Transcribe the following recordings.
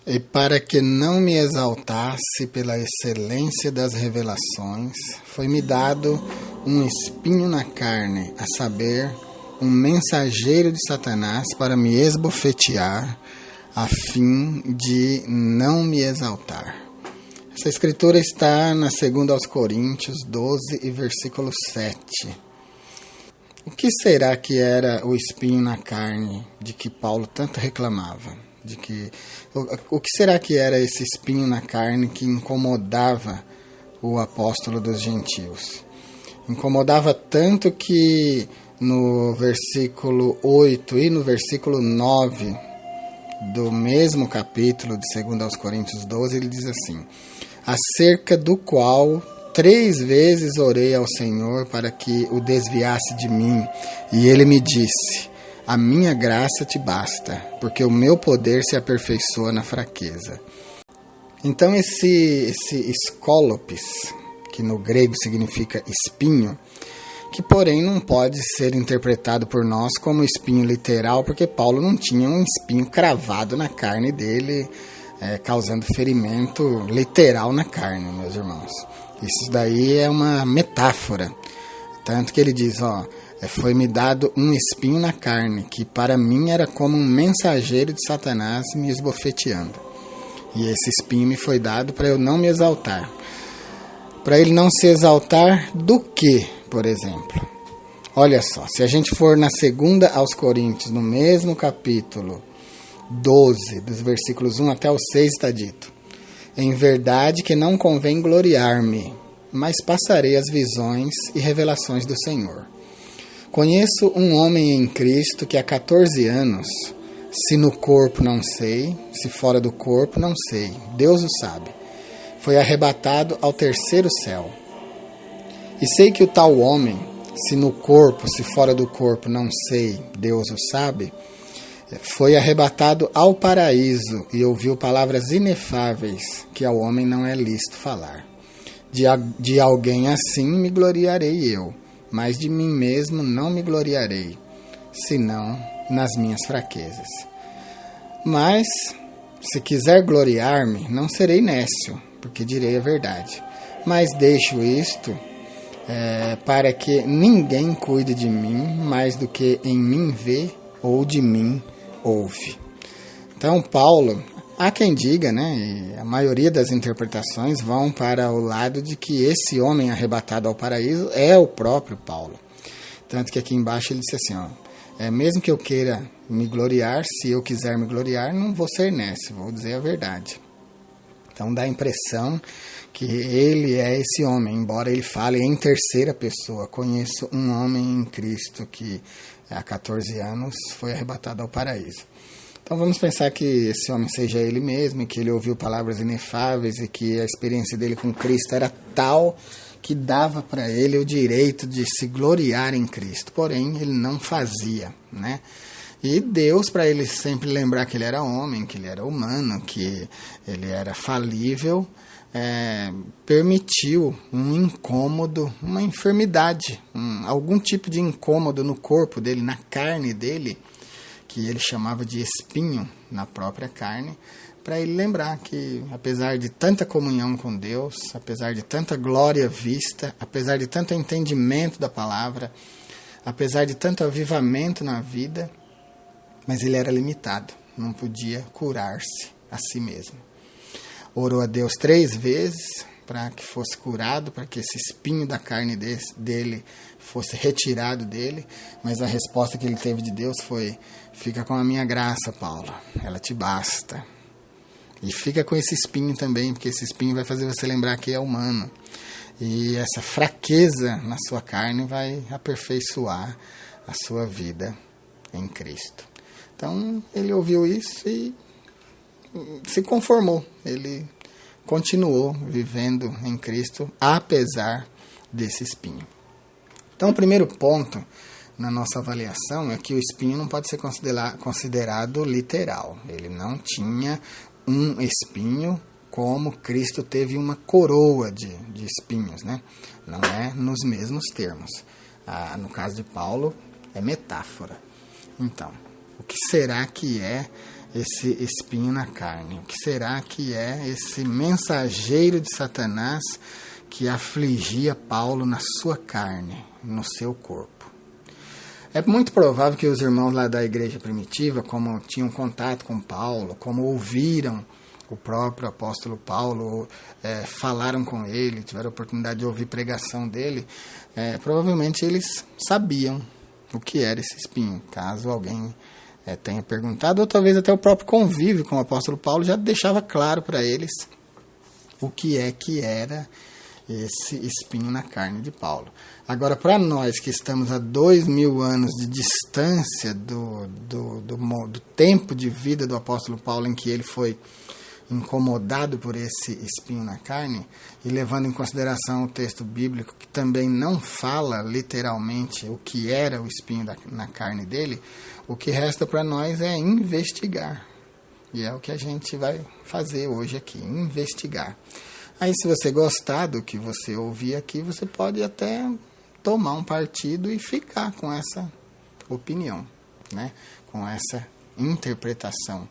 E para que não me exaltasse pela excelência das revelações, foi-me dado um espinho na carne, a saber, um mensageiro de Satanás para me esbofetear, a fim de não me exaltar. Essa escritura está na 2 aos Coríntios 12 e versículo 7. O que será que era o espinho na carne de que Paulo tanto reclamava? O que será que era esse espinho na carne que incomodava o apóstolo dos gentios? Incomodava tanto que no versículo 8 e no versículo 9 do mesmo capítulo de 2 aos Coríntios 12, ele diz assim: acerca do qual 3 vezes orei ao Senhor para que o desviasse de mim, e ele me disse: a minha graça te basta, porque o meu poder se aperfeiçoa na fraqueza. Então esse escólopis, que no grego significa espinho, que porém não pode ser interpretado por nós como espinho literal, porque Paulo não tinha um espinho cravado na carne dele, causando ferimento literal na carne, meus irmãos. Isso daí é uma metáfora. Tanto que ele diz, foi-me dado um espinho na carne, que para mim era como um mensageiro de Satanás me esbofeteando. E esse espinho me foi dado para eu não me exaltar. Para ele não se exaltar do que, por exemplo? Olha só, se a gente for na 2 aos Coríntios, no mesmo capítulo 12, dos versículos 1 até o 6, está dito: em verdade que não convém gloriar-me, mas passarei as visões e revelações do Senhor. Conheço um homem em Cristo que há 14 anos, se no corpo não sei, se fora do corpo não sei, Deus o sabe, foi arrebatado ao 3º céu. E sei que o tal homem, se no corpo, se fora do corpo não sei, Deus o sabe, foi arrebatado ao paraíso e ouviu palavras inefáveis que ao homem não é lícito falar. De alguém assim me gloriarei eu, mas de mim mesmo não me gloriarei, senão nas minhas fraquezas. Mas, se quiser gloriar-me, não serei nécio, porque direi a verdade. Mas deixo isto para que ninguém cuide de mim mais do que em mim vê ou de mim ouve. Então, Paulo, há quem diga, e a maioria das interpretações vão para o lado de que esse homem arrebatado ao paraíso é o próprio Paulo. Tanto que aqui embaixo ele disse assim, mesmo que eu queira me gloriar, se eu quiser me gloriar, não vou ser nécio, vou dizer a verdade. Então dá a impressão que ele é esse homem, embora ele fale em terceira pessoa. Conheço um homem em Cristo que há 14 anos foi arrebatado ao paraíso. Então vamos pensar que esse homem seja ele mesmo, que ele ouviu palavras inefáveis e que a experiência dele com Cristo era tal que dava para ele o direito de se gloriar em Cristo. Porém, ele não fazia, E Deus, para ele sempre lembrar que ele era homem, que ele era humano, que ele era falível, permitiu um incômodo, uma enfermidade, algum tipo de incômodo no corpo dele, na carne dele, que ele chamava de espinho na própria carne, para ele lembrar que, apesar de tanta comunhão com Deus, apesar de tanta glória vista, apesar de tanto entendimento da palavra, apesar de tanto avivamento na vida, mas ele era limitado, não podia curar-se a si mesmo. Orou a Deus 3 vezes para que fosse curado, para que esse espinho da carne dele fosse retirado dele, mas a resposta que ele teve de Deus foi: fica com a minha graça, Paulo, ela te basta. E fica com esse espinho também, porque esse espinho vai fazer você lembrar que é humano. E essa fraqueza na sua carne vai aperfeiçoar a sua vida em Cristo. Então, ele ouviu isso e se conformou. Ele continuou vivendo em Cristo, apesar desse espinho. Então, o primeiro ponto na nossa avaliação é que o espinho não pode ser considerado literal. Ele não tinha um espinho como Cristo teve uma coroa de espinhos, Não é nos mesmos termos. No caso de Paulo, é metáfora. Então, o que será que é esse espinho na carne? O que será que é esse mensageiro de Satanás que afligia Paulo na sua carne, no seu corpo? É muito provável que os irmãos lá da igreja primitiva, como tinham contato com Paulo, como ouviram o próprio apóstolo Paulo, falaram com ele, tiveram a oportunidade de ouvir pregação dele, provavelmente eles sabiam o que era esse espinho. Caso alguém tenha perguntado, ou talvez até o próprio convívio com o apóstolo Paulo já deixava claro para eles o que era esse espinho na carne de Paulo. Agora, para nós que estamos a 2000 anos de distância do tempo de vida do apóstolo Paulo, em que ele foi incomodado por esse espinho na carne, e levando em consideração o texto bíblico, que também não fala literalmente o que era o espinho na carne dele, o que resta para nós é investigar. E é o que a gente vai fazer hoje aqui, investigar. Aí, se você gostar do que você ouvir aqui, você pode até tomar um partido e ficar com essa opinião, né? Com essa interpretação,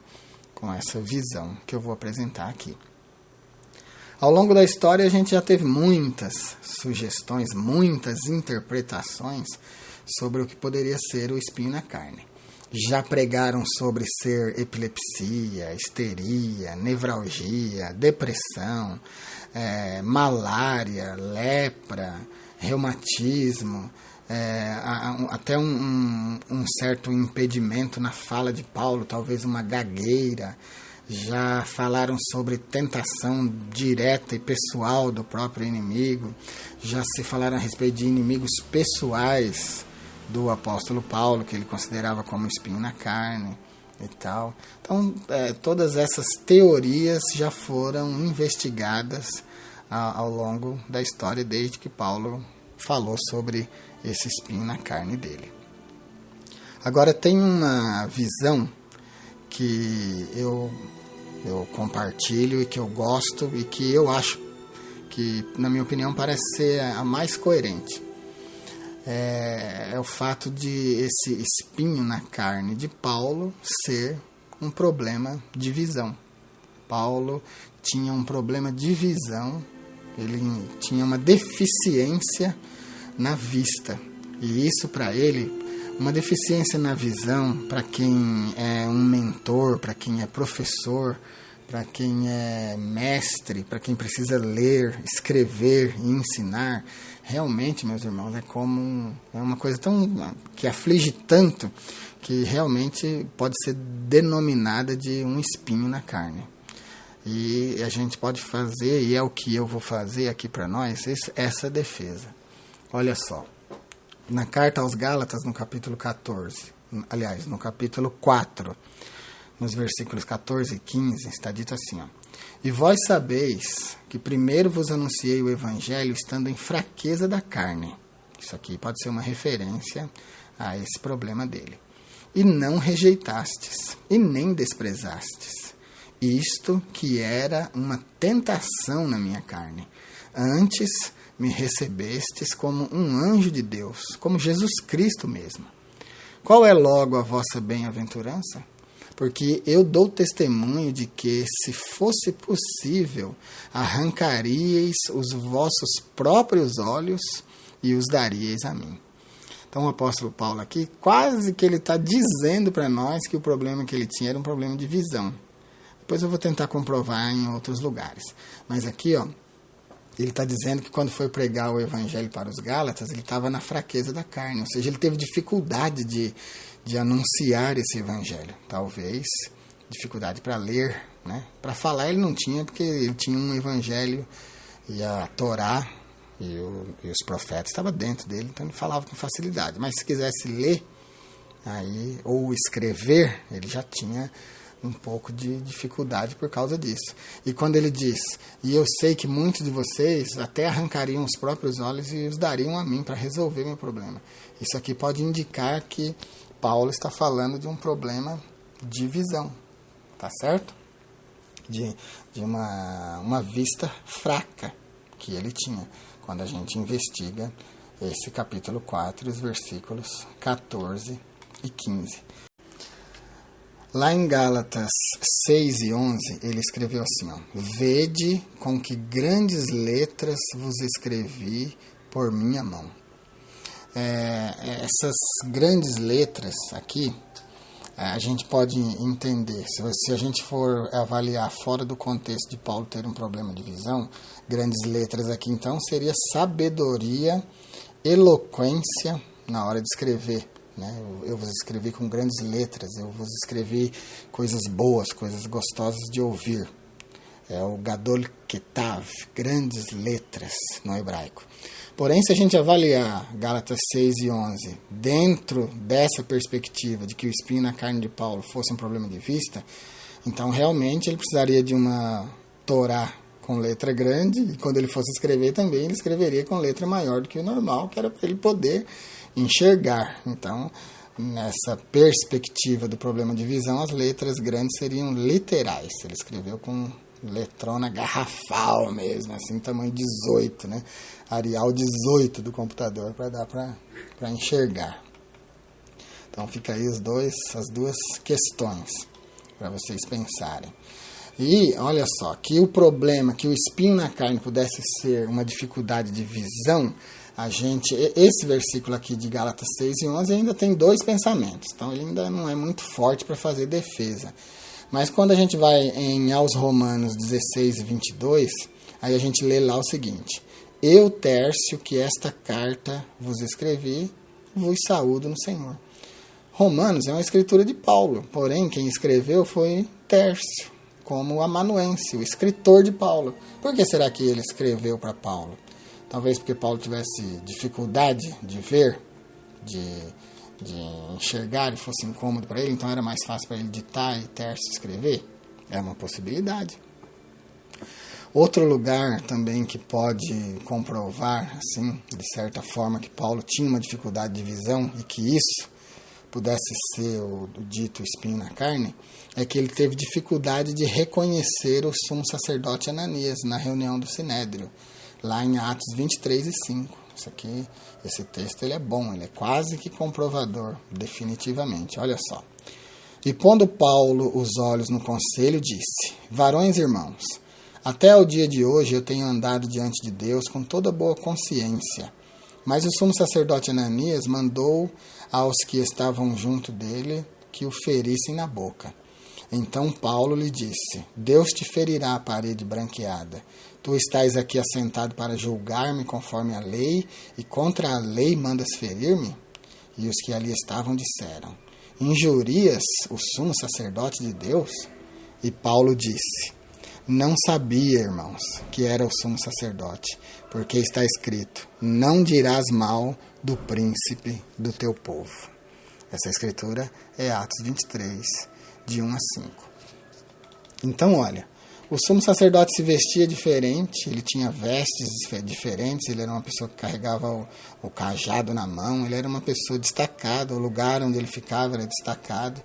com essa visão que eu vou apresentar aqui. Ao longo da história, a gente já teve muitas sugestões, muitas interpretações sobre o que poderia ser o espinho na carne. Já pregaram sobre ser epilepsia, histeria, nevralgia, depressão, malária, lepra, reumatismo, até um certo impedimento na fala de Paulo, talvez uma gagueira. Já falaram sobre tentação direta e pessoal do próprio inimigo. Já se falaram a respeito de inimigos pessoais do apóstolo Paulo, que ele considerava como espinho na carne e tal. Então, todas essas teorias já foram investigadas ao longo da história, desde que Paulo falou sobre esse espinho na carne dele. Agora, tem uma visão que eu compartilho e que eu gosto e que eu acho que, na minha opinião, parece ser a mais coerente. É o fato de esse espinho na carne de Paulo ser um problema de visão. Paulo tinha um problema de visão, ele tinha uma deficiência na vista. E isso para ele, uma deficiência na visão, para quem é um mentor, para quem é professor, para quem é mestre, para quem precisa ler, escrever e ensinar, realmente, meus irmãos, é uma coisa que aflige tanto que realmente pode ser denominada de um espinho na carne. E a gente pode fazer, e é o que eu vou fazer aqui para nós, essa defesa. Olha só, na carta aos Gálatas, no capítulo 14, aliás, no capítulo 4, nos versículos 14 e 15, está dito assim, ó: E vós sabeis que primeiro vos anunciei o evangelho estando em fraqueza da carne. Isso aqui pode ser uma referência a esse problema dele. E não rejeitastes, e nem desprezastes. Isto que era uma tentação na minha carne. Antes me recebestes como um anjo de Deus, como Jesus Cristo mesmo. Qual é logo a vossa bem-aventurança? Porque eu dou testemunho de que, se fosse possível, arrancaríeis os vossos próprios olhos e os daríeis a mim. Então o apóstolo Paulo aqui, quase que ele está dizendo para nós que o problema que ele tinha era um problema de visão. Depois eu vou tentar comprovar em outros lugares. Mas aqui, ó, ele está dizendo que quando foi pregar o evangelho para os Gálatas, ele estava na fraqueza da carne, ou seja, ele teve dificuldade de anunciar esse evangelho. Talvez dificuldade para ler, né? Para falar ele não tinha, porque ele tinha um evangelho e a Torá e os profetas estavam dentro dele, então ele falava com facilidade. Mas se quisesse ler aí, ou escrever, ele já tinha um pouco de dificuldade por causa disso. E quando ele diz, e eu sei que muitos de vocês até arrancariam os próprios olhos e os dariam a mim para resolver meu problema. Isso aqui pode indicar que Paulo está falando de um problema de visão, tá certo? De uma vista fraca que ele tinha, quando a gente investiga esse capítulo 4, os versículos 14 e 15. Lá em Gálatas 6 e 11, ele escreveu assim, ó, vede com que grandes letras vos escrevi por minha mão. Essas grandes letras aqui, a gente pode entender, se a gente for avaliar fora do contexto de Paulo ter um problema de visão, grandes letras aqui então seria sabedoria, eloquência na hora de escrever. Eu vos escrevi com grandes letras, eu vos escrevi coisas boas, coisas gostosas de ouvir. É o Gadol Ketav, grandes letras no hebraico. Porém, se a gente avaliar Gálatas 6 e 11 dentro dessa perspectiva de que o espinho na carne de Paulo fosse um problema de vista, então realmente ele precisaria de uma Torá com letra grande, e quando ele fosse escrever também, ele escreveria com letra maior do que o normal, que era para ele poder enxergar. Então, nessa perspectiva do problema de visão, as letras grandes seriam literais. Ele escreveu com letrona garrafal mesmo, assim, tamanho 18, né? Arial 18 do computador, para dar para enxergar. Então fica aí as duas questões para vocês pensarem. E olha só, que o problema, que o espinho na carne pudesse ser uma dificuldade de visão, esse versículo aqui de Gálatas 6 e 11 ainda tem dois pensamentos, então ele ainda não é muito forte para fazer defesa. Mas quando a gente vai aos Romanos 16 e 22, aí a gente lê lá o seguinte, eu, Tércio, que esta carta vos escrevi, vos saúdo no Senhor. Romanos é uma escritura de Paulo, porém quem escreveu foi Tércio, como amanuense, o escritor de Paulo. Por que será que ele escreveu para Paulo? Talvez porque Paulo tivesse dificuldade de ver, de enxergar e fosse incômodo para ele, então era mais fácil para ele ditar e Tércio escrever? É uma possibilidade. Outro lugar também que pode comprovar, assim, de certa forma, que Paulo tinha uma dificuldade de visão e que isso pudesse ser o dito espinho na carne, é que ele teve dificuldade de reconhecer o sumo sacerdote Ananias na reunião do Sinédrio, lá em Atos 23 e 5. Esse texto ele é bom, ele é quase que comprovador, definitivamente. Olha só. E pondo Paulo os olhos no conselho, disse, varões e irmãos, até o dia de hoje eu tenho andado diante de Deus com toda boa consciência. Mas o sumo sacerdote Ananias mandou aos que estavam junto dele que o ferissem na boca. Então Paulo lhe disse, Deus te ferirá a parede branqueada. Tu estás aqui assentado para julgar-me conforme a lei, e contra a lei mandas ferir-me? E os que ali estavam disseram, injurias o sumo sacerdote de Deus? E Paulo disse, não sabia, irmãos, que era o sumo sacerdote, porque está escrito, não dirás mal do príncipe do teu povo. Essa escritura é Atos 23, de 1 a 5. Então, olha, o sumo sacerdote se vestia diferente, ele tinha vestes diferentes, ele era uma pessoa que carregava o cajado na mão, ele era uma pessoa destacada, o lugar onde ele ficava era destacado.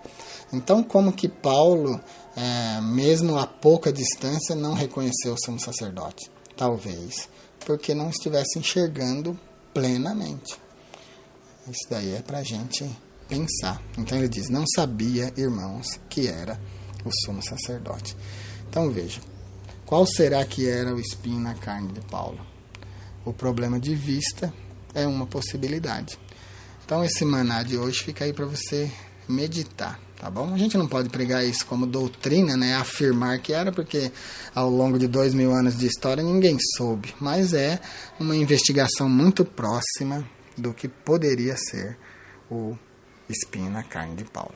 Então, como que Paulo, mesmo a pouca distância, não reconheceu o sumo sacerdote? Talvez porque não estivesse enxergando plenamente. Isso daí é para a gente pensar. Então ele diz, não sabia, irmãos, que era o sumo sacerdote. Então veja, qual será que era o espinho na carne de Paulo? O problema de vista é uma possibilidade. Então esse maná de hoje fica aí para você meditar, tá bom? A gente não pode pregar isso como doutrina, né? Afirmar que era, porque ao longo de 2000 anos de história ninguém soube. Mas é uma investigação muito próxima do que poderia ser o espinho na carne de Paulo.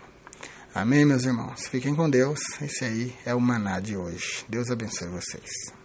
Amém, meus irmãos? Fiquem com Deus. Esse aí é o maná de hoje. Deus abençoe vocês.